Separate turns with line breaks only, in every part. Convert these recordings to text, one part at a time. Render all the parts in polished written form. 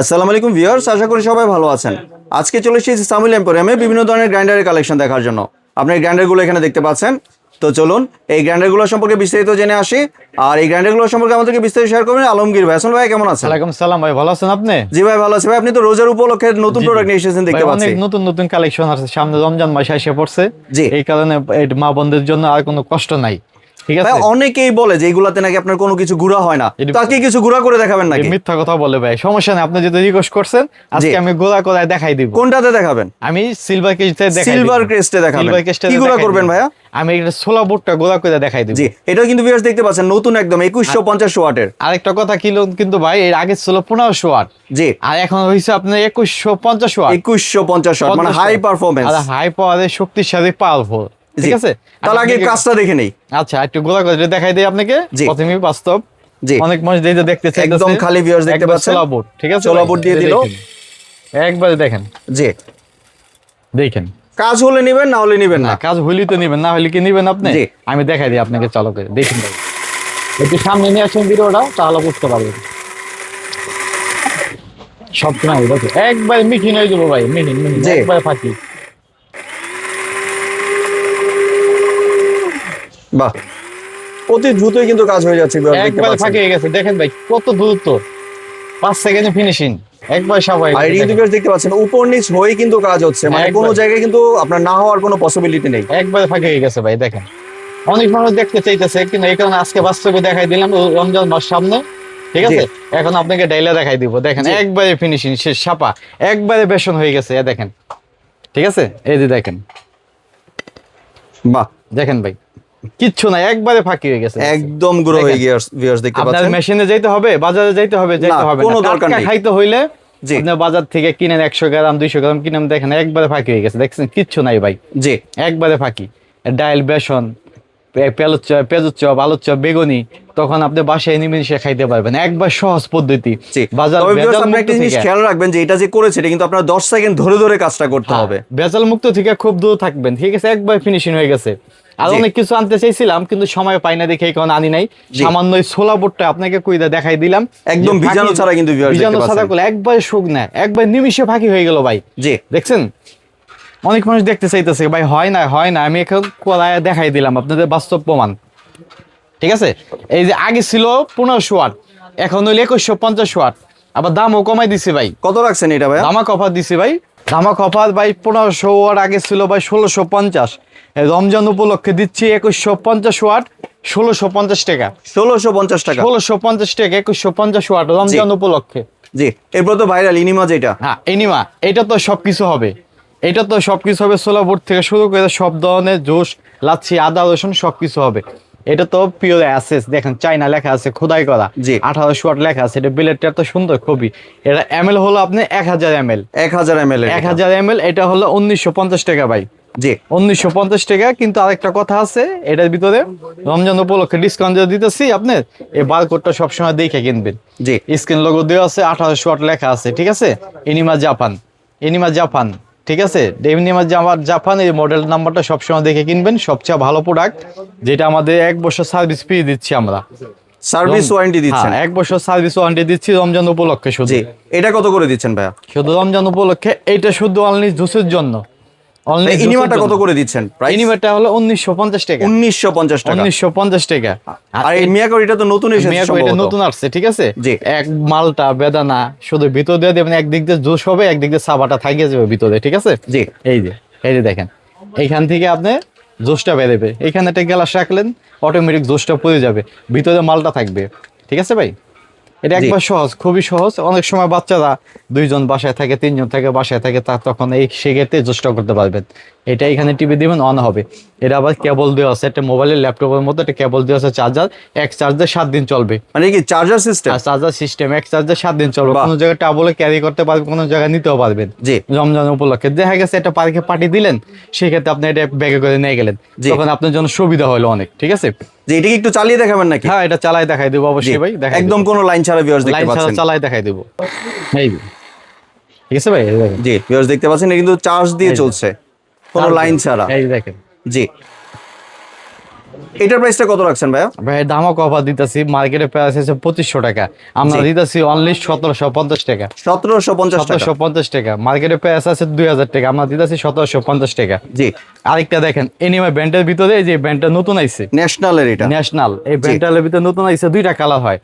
আসসালামু আলাইকুম ভিউয়ার্স, আশা করি সবাই ভালো আছেন। আজকে চলে এসেছি সামিল এম্পোরিয়ামে বিভিন্ন ধরনের গ্রাইন্ডারের কালেকশন দেখার জন্য। আপনি এই গ্রাইন্ডারগুলো এখানে দেখতে পাচ্ছেন। তো চলুন এই গ্রাইন্ডারগুলো সম্পর্কে বিস্তারিত জেনে আসি। আর এই গ্রাইন্ডারগুলো সম্পর্কে আমাদেরকে বিস্তারিত শেয়ার করবেন আলমগীর ভাই। আসসালামু ভাই, কেমন আছেন?
ওয়ালাইকুম সালাম ভাই, ভালো আছেন আপনি?
জি ভাই, ভালো আছি ভাই। আপনি তো রোজার উপলক্ষে নতুন প্রোডাক্ট নিয়ে এসেছেন দেখতে পাচ্ছি।
অনেক নতুন নতুন কালেকশন আছে, সামনে রমজান মাস এসে পড়ছে।
জি।
এই কারণে মা বোনদের জন্য আর কোনো কষ্ট নাই। ঠিক আছে
ভাই অনেকেই বলে যে এইগুলাতে নাকি আপনার কোনো কিছু গুঁড়া হয় না, তাকে কিছু গুঁড়া করে দেখাবেন নাকি?
মিথ্যা কথা বলে ভাই, সমস্যা নেই। আপনি যদি রিকোয়েস্ট করছেন আজকে আমি গোলা করে দেখাই দিব।
কোনটাতে দেখাবেন?
আমি সিলভার ক্রেস্টে দেখাই দিব।
সিলভার ক্রেস্টে দেখাবেন। কি গুঁড়া করবেন ভাইয়া?
আমি এটা 16 বোর্ডটা গোলা করে দেখাই দিব।
জি, এটা কিন্তু ভিউয়ার্স দেখতে পাচ্ছেন নতুন একদম 2150 ওয়াটের।
আরেকটা কথা কি কিন্তু ভাই, এর আগে ছিল 1500 ওয়াট।
জি।
আর এখন হইছে আপনার 2150 ওয়াট।
2150 ওয়াট মানে হাই পারফরম্যান্স।
আর হাই পাওয়ারের শক্তিশালী পাওয়ারফুল। ঠিক আছে,
তাহলে আগে কাজটা দেখে নেই।
আচ্ছা একটু গোলা করে দেখাই দেই আপনাকে। প্রথমেই বাস্তব।
জি,
অনেক মানুষ দেখতে চাইতেছে
একদম খালি ভিউয়ার্স দেখতে পাচ্ছেন।
16 বোর্ড, ঠিক আছে,
16 বোর্ড দিয়ে দিল।
একবারে দেখেন।
জি,
দেখেন
কাজ হলে নেবেন, না হলে নেবেন না।
কাজ হইলেই তো নেবেন, না হলে কি নেবেন আপনি? আমি দেখাই দিই আপনাকে, চালু করে দেখেন ভাই। একটু সামনে নিয়ে আসেন ভিডিওটা, তাহলে বুঝতে পারবেন। সব নাই দেখো, একবার মিহিন হয়ে যাবো ভাই, মিহিন একবার ফাঁকি।
বাহ, অতি দ্রুতই কিন্তু কাজ হয়ে যাচ্ছে ভিউয়ার্স দেখতে
একবার
পাচ্ছেন।
ফাঁকি হয়ে গেছে, দেখেন ভাই কত দ্রুত, 5 সেকেন্ডে ফিনিশিং, একবার সবাই।
আর এই ভিউয়ার্স দেখতে পাচ্ছেন উপর নিচ হয়ে কিন্তু কাজ হচ্ছে, মানে কোনো জায়গায় কিন্তু আপনার না হওয়ার কোনো পসিবিলিটি নেই।
একবার ফাঁকি হয়ে গেছে ভাই, দেখেন। অনেক মানুষ দেখতে চাইতেছে, কিন্তু এই কারণে আজকে বাস্তবে দেখাই দিলাম রমজান মাস সামনে। ঠিক আছে, এখন আপনাকে ডাইলা দেখাই দিব। দেখেন একবারে ফিনিশিং শেষ, ছাপা একবারে বেসন হয়ে গেছে। দেখেন, ঠিক আছে, এই যে দেখেন।
বাহ,
দেখেন ভাই কিচ্ছু নাই, একবারে ফাঁকি হয়ে গেছে,
একদম গুঁড়ো হয়ে গিয়ে ভিউয়ার্স দেখতে
আপনার
পাচ্ছেন।
মেশিনে যাইতে হবে, বাজারে যাইতে হবে না,
কোনো দরকার নেই।
খাইতে হইলে আপনার বাজার থেকে কিনেন 100 গ্রাম 200 গ্রাম কিনেন। দেখেন একবারে ফাঁকি হয়ে গেছে, দেখছেন কিচ্ছু নাই ভাই।
জি,
একবারে ফাঁকি। ডাইল, বেসন, পেঁয়াজুর চপ, আলুর চপ, বেগুনি, তখন আপনি বাসায় নিমিশে খাইতে পারবেন। একবার সহজ পদ্ধতি।
আপনি একটা জিনিস খেয়াল রাখবেন যে এটা যে করেছে এটা কিন্তু আপনার 10 সেকেন্ড ধরে ধরে কাজটা করতে হবে।
ভেজাল মুক্ত থেকে খুব দূর থাকবেন। ঠিক আছে, একবার ফিনিশিং হয়ে গেছে। আর অনেক কিছু আনতে চাইছিলাম কিন্তু সময় পাই না দেখে কারণ আনি নাই। সামান্য এই 16 বোর্ডটা আপনাকে কইরা দেখাই দিলাম,
একদম ভিজানো ছাড়া কিন্তু
ভিজানো ছাড়া করলে একবার শুক না, একবার নিমিশে ফাঁকি হয়ে গেল ভাই।
জি, দেখছেন
অনেক মানুষ দেখতে চাইতেছে ভাই, হয় না, আমি এখন কলায় দেখাই দিলাম আপনাদের বাস্তব প্রমাণ। ঠিক আছে, এই যে আগে ছিল 1500 ওয়াট, এখন হইল 2150 ওয়াট। আবার দামও কমাই দিছি ভাই।
কত রাখছেন এটা ভাই?
ধামাক অফার দিছি ভাই, ধামাক অফার ভাই। 1500 ওয়াট আগে ছিল ভাই 1650, রমজান উপলক্ষে দিচ্ছি 2150 ওয়াট 1650 টাকা।
1650 টাকা,
1650 টাকা 2150 ওয়াট রমজান উপলক্ষে।
জি, এরপর তো ভাইরাল ইনিমা যেটা।
হ্যাঁ ইনিমা, এটা তো সবকিছু হবে, এটা তো সবকিছু হবে। 16 বোর্ড থেকে শুরু করে সব ধরনের জুস, লাচ্ছি, আদা রসুন সবকিছু হবে। এটা তো পিওর অ্যাসেস, দেখেন চাইনা লেখা আছে, খোদাই করা। 1800 ওয়াট লেখা আছে। এটা বিলেটটা তো সুন্দর খুবই। এটা এমএল হলো আপনি 1000 এমএল।
1000 ML,
1000 ML. এটা হলো 1950 টাকা ভাই।
জি,
1950 টাকা। কিন্তু আরেকটা কথা আছে, এটার ভিতরে রমজান উপলক্ষে ডিসকাউন্ট দিতেছি আপনার। এই বারকোডটা সবসময় দেখে কিনবেন।
জি,
স্ক্রিন লোগো দেওয়া আছে, 1800 ওয়াট লেখা আছে। ঠিক আছে, এনিমা জাপান, এনিমা জাপান। ঠিক আছে, এনিমা জাপান, এই মডেল নাম্বারটা সবসময় দেখে কিনবেন। সবচেয়ে ভালো প্রোডাক্ট, যেটা আমাদের 1 বছর সার্ভিস ফ্রি দিচ্ছি আমরা।
সার্ভিস ওয়ারেন্টি দিচ্ছেন?
1 বছর সার্ভিস ওয়ারেন্টি দিচ্ছি রমজান উপলক্ষে শুধু।
জি, এটা কত করে দিচ্ছেন ভাইয়া?
শুধু রমজান উপলক্ষে, এইটা শুধু অনলি জুসের জন্য।
ইনিমাটা কত করে দিচ্ছেন প্রাইস?
ইনিমাটা হলো 1950 টাকা।
1950 টাকা,
1950 টাকা।
আর এই মিয়াকো এটা তো নতুন এসেছে সম্ভবত।
এটা নতুন আসছে। ঠিক আছে,
জি,
এক মালটা বেদানা শুধু ভিতর দিয়ে দেবেন, একদিক দিয়ে জুস হবে, একদিক দিয়ে সাবাটা থাকে যাবে ভিতরে। ঠিক আছে,
জি,
এই যে দেখেন, এইখান থেকে আপনি জুসটা বেরোবে, এইখানে একটা গ্লাস রাখলেন, অটোমেটিক জুসটা পড়ে যাবে, ভিতরে মালটা থাকবে। ঠিক আছে ভাই, এটা একবার সহজ, খুবই সহজ। অনেক সময় বাচ্চারা 2 জন বাসায় থাকে, 3 জন থাকে বাসায় থাকে, তা তখন এই সেক্ষেত্রে জুসটা করতে পারবেন। এটা এখানে টিপে দিবেন, অন হবে। এটা আবার কেবল দেওয়া আছে, একটা মোবাইলের ল্যাপটপের মতো একটা কেবল দেওয়া আছে, চার্জার। এক চার্জে 7 দিন চলবে।
মানে কি চার্জার সিস্টেম?
চার্জার সিস্টেম, এক চার্জে 7 দিন চলবে। কোনো জায়গায় টাবলে ক্যারি করতে পারবেন, কোনো জায়গায় নিতেও পারবেন।
জি,
রমজান উপলক্ষে দেখা গেছে একটা পার্কে পার্টি দিলেন, সেক্ষেত্রে আপনি এটা ব্যাগে করে নিয়ে গেলেন, তখন আপনার জন্য সুবিধা হলো অনেক। ঠিক আছে,
যে এটা কি একটু চালিয়ে দেখাবেন নাকি?
হ্যাঁ, এটা চালাই দেখাই দেবো অবশ্যই ভাই, দেখাই
একদম কোনো লাইন ছাড়া ভিউয়ার্স দেখতে পাচ্ছেন।
লাইন ছাড়া চালাই দেখাই দেবো। এই ঠিক আছে ভাই, এই দেখেন।
জি, ভিউয়ার্স দেখতে পাচ্ছেন, এটা কিন্তু চার্জ দিয়ে চলছে, কোনো লাইন ছাড়া।
এই দেখেন,
জি, এটার প্রাইসটা কত রাখছেন ভাইয়া?
ভাই দামও অফার দিতেছি, মার্কেটে প্রাইস আছে 2500 টাকা, আমরা দিতেছি অনলি 1750 টাকা।
1750 টাকা।
1750 টাকা, মার্কেটে প্রাইস আছে 2000 টাকা, আমরা দিতেছি 1750 টাকা।
জি।
আরেকটা দেখেন এনিমা ব্র্যান্ডের ভিতরে, এই যে ব্র্যান্ডটা নতুন আইছে,
ন্যাশনালের এটা।
ন্যাশনাল, এই ব্র্যান্ডটার ভিতরে নতুন আইছে, দুইটা কালার হয়,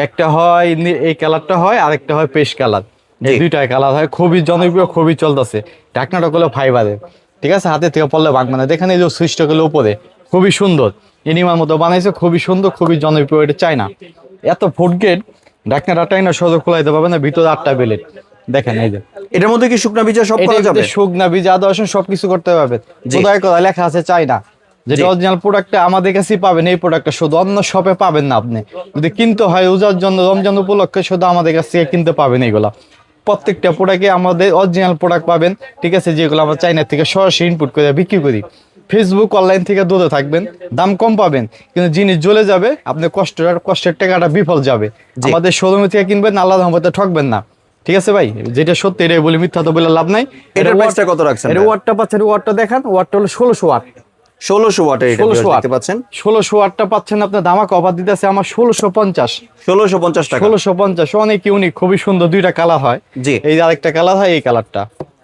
একটা হয় এই কালারটা হয়, আরেকটা হয় পেস্ট কালার, এই দুইটা কালার হয়, খুবই জনপ্রিয়, খুবই চলতেছে। ঢাকনাটা গুলো ফাইবারের, ঠিক আছে, হাতে থেকে পড়লে ভাঙবে না। দেখেন এই যে সুইচটা গুলো উপরে খুবই সুন্দর, এনিমার মতো বানাইছে, খুবই সুন্দর, খুবই জনপ্রিয়। এটা চাই না এত ফুড গেট, ঢাকনাটা টাইনা সহজে খোলাইতে পারবে না, ভিতরে 8টা বেলেট। দেখেন এই যে
এটার মধ্যে কি শুকনা বীজা সব করা যাবে?
শুকনা বীজ, আদা রসুন সবকিছু করতে পারবে। খোদাই করা লেখা আছে চাই না, যেটা অরিজিনাল প্রোডাক্টটা আমাদের কাছেই পাবেন। এই প্রোডাক্টটা শুধু অন্য শপে পাবেন না, আপনি যদি কিনতে হয় রোজার জন্য, রমজান উপলক্ষে শুধু আমাদের কাছ থেকে কিনতে পাবেন। এইগুলা প্রত্যেকটা প্রোডাক্টে আমাদের অরিজিনাল প্রোডাক্ট পাবেন, ঠিক আছে, যেগুলো আমরা চাইনা থেকে সরাসরি ইনপুট করে বিক্রি করি। ফেসবুক অনলাইন থেকে দূরে থাকবেন, দাম কম পাবেন, কিন্তু জিনিস জ্বলে যাবে, আপনি কষ্টের টাকাটা বিফল যাবে। আমাদের শোরুমে থেকে কিনবেন, আল্লাহর রহমতে ঠকবেন না, ঠিক আছে ভাই, যেটা সত্যি এটাই বলি, মিথ্যা তো বলে লাভ নাই।
এটার প্রাইসটা কত রাখছেন?
এর ওয়াটটা পাচ্ছেন, ওয়াটটা দেখেন, ওয়াটটা হলো 1600 ওয়াট।
1600 ওয়াটের এটা দেখতে পাচ্ছেন।
1600 ওয়াটটা পাচ্ছেন, আপনার দামাক অফার দিতেছে আমার 1650।
1650 টাকা।
1650, অনেক ইউনিক, খুবই সুন্দর, দুইটা কালার হয়।
জি।
এই আরেকটা কালার হয়, এই কালারটা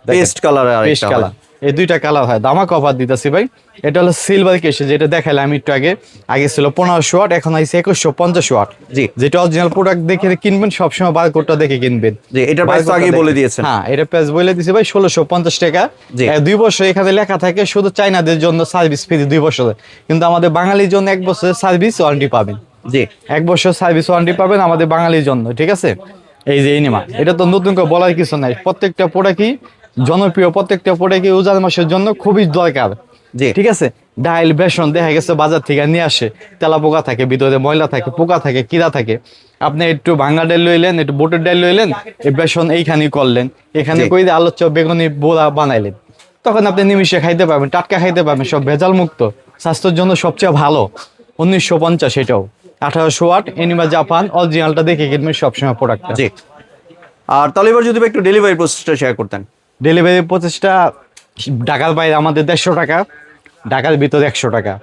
পেস্ট কালার, আর
পেস্ট কালার, এই দুইটা কালার হয়। দামাক অফার দিতেছি ভাই। এটা হলো সিলভার কেসে, যেটা দেখাইলাম আমি একটু আগে, আগে ছিল 1500 ওয়াট, এখন আইছে 2150 ওয়াট।
জি।
যেটা অরিজিনাল প্রোডাক্ট দেখে কিনবেন, সবসময় বারকোডটা দেখে কিনবেন।
জি, এটার প্রাইস তো আগেই বলে দিয়েছেন।
হ্যাঁ, এটা প্রাইস বলে দিছি ভাই 1650 টাকা। 2 বছর এখানে লেখা থাকে, শুধু চাইনাদের জন্য সার্ভিস ফ্রি 2 বছরের, কিন্তু আমাদের বাঙালির জন্য 1 বছরের সার্ভিস ওয়ারেন্টি পাবেন।
জি।
1 বছর সার্ভিস ওয়ারেন্টি পাবেন আমাদের বাঙালির জন্য, ঠিক আছে। এই যে এনিমা, এটা তো নতুন করে বলার কিছু নাই, প্রত্যেকটা প্রোডাক্টই জনপ্রিয়, প্রত্যেকটা প্রোডাক্টই রোজার মাসের জন্য খুবই দরকার।
জি।
ঠিক আছে। ডাইল বেসন দেখা গেছে বাজার থেকে নিয়ে আসে, তেলা পোকা থাকে, ভিতরে ময়লা থাকে, পোকা থাকে, কিরা থাকে, আপনি একটু ভাঙা ডাল লইলেন, একটু বুটের ডাল লইলেন, এই বেসন এইখানেই করলেন, এখানে কই দিয়ে আলুর চপ বেগুনি বোড়া বানাইলেন, তখন আপনি নিমিশে খাইতে পারবেন, টাটকা খাইতে পারবেন, সব ভেজাল মুক্ত, স্বাস্থ্যের জন্য সবচেয়ে ভালো। 1950 এটাও 1800 ওয়াট এনিমা জাপান, অরিজিনালটা দেখে কিনবেন সবসময় প্রোডাক্টটা।
জি। আর তাহলে এবার যদি একটু ডেলিভারি প্রসেসটা শেয়ার করতেন।
ডেলিভারি প্রসেসটা ঢাকার বাইরে আমাদের 150 টাকা, ঢাকার ভিতরে 100 টাকা।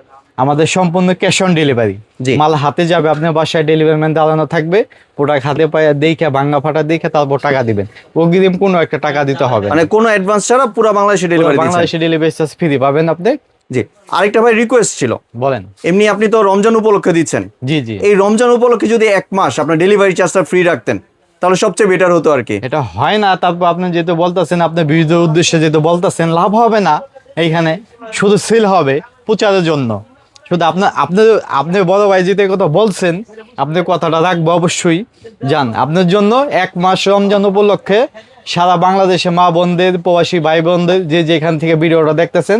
আমাদের সম্পূর্ণ ক্যাশ অন ডেলিভারি। মাল হাতে যাবে, আপনার বাসায় ডেলিভারি ম্যান দাঁড়ানো থাকবে, প্রোডাক্ট হাতে পায়ে দেখে, ভাঙা ফাটা দেখে, তারপর টাকা দিবেন। অগ্রিম কোনো একটা টাকা দিতে হবে,
মানে কোনো অ্যাডভান্স ছাড়া পুরো বাংলাদেশে ডেলিভারি দিচ্ছেন।
বাংলাদেশে ডেলিভারি চার্জ ফ্রি পাবেন আপনি।
জি। আরেকটা ভাই রিকোয়েস্ট ছিল।
বলেন।
এমনি আপনি তো রমজান উপলক্ষে দিচ্ছেন।
জি জি।
এই রমজান উপলক্ষে যদি 1 মাস আপনার ডেলিভারি চার্জটা ফ্রি রাখতেন, তাহলে সবচেয়ে বেটার হতো আর কি।
এটা হয় না, তারপর আপনি যেহেতু বলতেছেন, আপনি বিবিধ উদ্দেশ্যে যেহেতু বলতেছেন, লাভ হবে না এইখানে, শুধু সেল হবে প্রচারের জন্য। শুধু আপনি বড় ভাই যেতে কথা বলছেন, আপনি কথাটা রাখবো অবশ্যই। যান, আপনার জন্য 1 মাস রমজান উপলক্ষে সারা বাংলাদেশে মা বোনদের, প্রবাসী ভাই বোনদের, যে যেখান থেকে ভিডিওটা দেখতেছেন,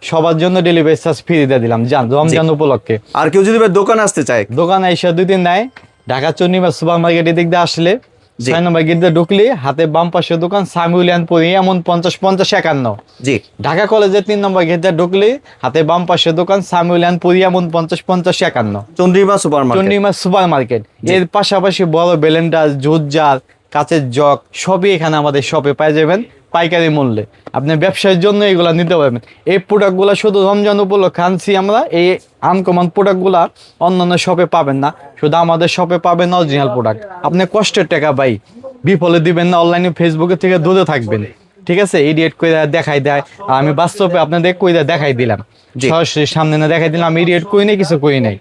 সবার জন্য ডেলিভারি চার্জ ফ্রি দিয়ে দিলাম। যান, রমজান উপলক্ষে।
আর কেউ যদি ভাই দোকানে আসতে চায়,
দোকানে এসে 2 দিন নেয়, ঢাকা চন্ডিমা সুপার মার্কেটের দিক দিয়ে আসলে 6 নম্বর গেট দিয়ে ঢুকলে হাতে বাম পাশে দোকান সামিউলিয়ানপুর এমন 50-50-51।
জি।
ঢাকা কলেজের 3 নম্বর গেট দিয়ে ঢুকলে হাতে বাম পাশে দোকান সামিউলিয়ানপুর এমন 50-50-51
Chandrima super market.
Chandima super market. এর পাশাপাশি বড় ব্লেন্ডার, জুস জার, কাচের জগ সবই এখানে আমাদের শপে পাই যাবেন পাইকারি মূল্যে। আপনি ব্যবসার জন্য এগুলা নিতে পারবেন। এই প্রোডাক্টগুলো শুধু রমজান উপলক্ষে আনছি আমরা। এই আনকমন প্রোডাক্টগুলা অন্যান্য শপে পাবেন না, শুধু আমাদের শপে পাবেন অরিজিনাল প্রোডাক্ট। আপনি কষ্টের টাকা ভাই বিফলে দিবেন না, অনলাইনে ফেসবুকে থেকে দূরে থাকবেন, ঠিক আছে। এডিট করে দেখাই দেয়, আর আমি বাস্তবে আপনাদের কইরা দেখাই দিলাম, সরাসরি সামনে না দেখাই দিলাম। আমি এডিট করি নাই, কিছু করি নাই।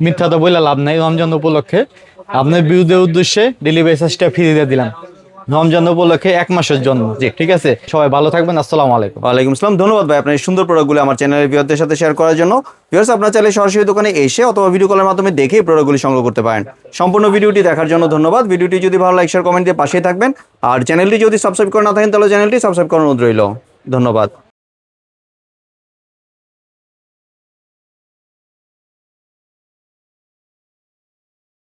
মিথ্যা তো বলে লাভ নাই। রমজান উপলক্ষে আপনার বিরুদ্ধে উদ্দেশ্যে ডেলিভারি চার্জটা ফ্রি দিয়ে দিলাম রমজান উপলক্ষে 1 মাসের জন্য। ঠিক আছে, সবাই ভালো থাকবেন। আসসালামু আলাইকুম।
ওয়ালাইকুম আসসালাম। ধন্যবাদ ভাই আপনার এই সুন্দর প্রোডাক্টগুলো আমার চ্যানেলের ভিউয়ারদের সাথে শেয়ার করার জন্য। ভিউয়ার্স, আপনারা চাইলে সরাসরি দোকানে এসে অথবা ভিডিও কলের মাধ্যমে দেখে প্রোডাক্টগুলি সংগ্রহ করতে পারেন। সম্পূর্ণ ভিডিওটি দেখার জন্য ধন্যবাদ। ভিডিওটি যদি ভালো লাইক, শেয়ার, কমেন্ট দিয়ে পাশেই থাকবেন। আর চ্যানেলটি যদি সাবস্ক্রাইব করে না থাকেন, তাহলে চ্যানেলটি সাবস্ক্রাইব করার অনুরোধ রইল। ধন্যবাদ।